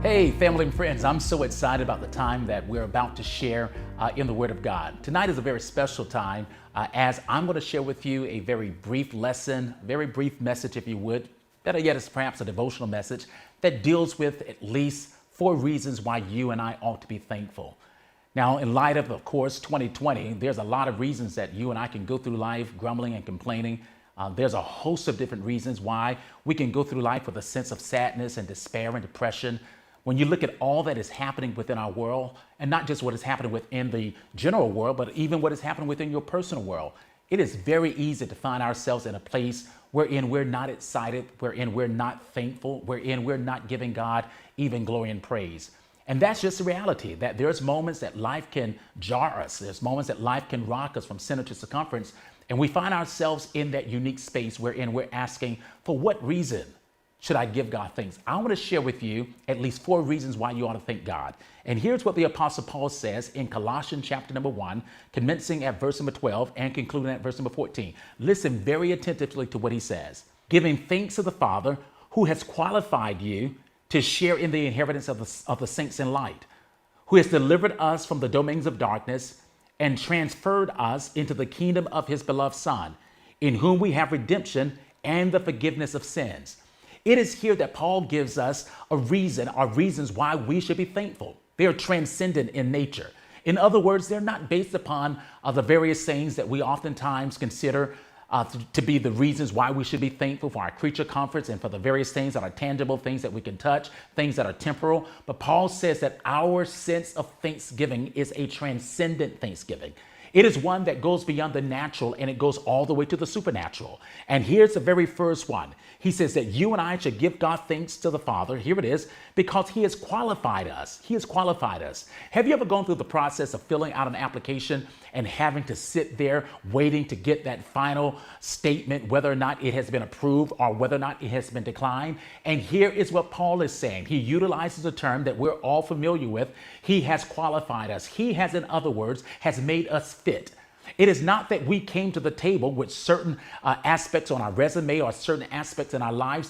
Hey, family and friends, I'm so excited about the time that we're about to share in the Word of God. Tonight is a very special time as I'm going to share with you a very brief lesson, very brief message, if you would. Better yet, it's perhaps a devotional message that deals with at least 4 reasons why you and I ought to be thankful. Now, in light of course, 2020, there's a lot of reasons that you and I can go through life grumbling and complaining. There's a host of different reasons why we can go through life with a sense of sadness and despair and depression. When you look at all that is happening within our world, and not just what is happening within the general world, but even what is happening within your personal world, it is very easy to find ourselves in a place wherein we're not excited, wherein we're not thankful, wherein we're not giving God even glory and praise. And that's just the reality, that there's moments that life can jar us. There's moments that life can rock us from center to circumference. And we find ourselves in that unique space wherein we're asking, for what reason should I give God thanks? I want to share with you at least 4 reasons why you ought to thank God. And here's what the Apostle Paul says in Colossians chapter number 1, commencing at verse number 12 and concluding at verse number 14. Listen very attentively to what he says. Giving thanks to the Father who has qualified you to share in the inheritance of the saints in light, who has delivered us from the domains of darkness and transferred us into the kingdom of his beloved Son, in whom we have redemption and the forgiveness of sins. It is here that Paul gives us a reason or reasons why we should be thankful. They are transcendent in nature. In other words, they're not based upon the various things that we oftentimes consider to be the reasons why we should be thankful for our creature comforts and for the various things that are tangible, things that we can touch, things that are temporal. But Paul says that our sense of thanksgiving is a transcendent thanksgiving. It is one that goes beyond the natural and it goes all the way to the supernatural. And here's the very first one. He says that you and I should give God thanks to the Father. Here it is, because he has qualified us. He has qualified us. Have you ever gone through the process of filling out an application and having to sit there waiting to get that final statement, whether or not it has been approved or whether or not it has been declined? And here is what Paul is saying. He utilizes a term that we're all familiar with. He has qualified us. He has, in other words, has made us fit. It is not that we came to the table with certain aspects on our resume or certain aspects in our lives that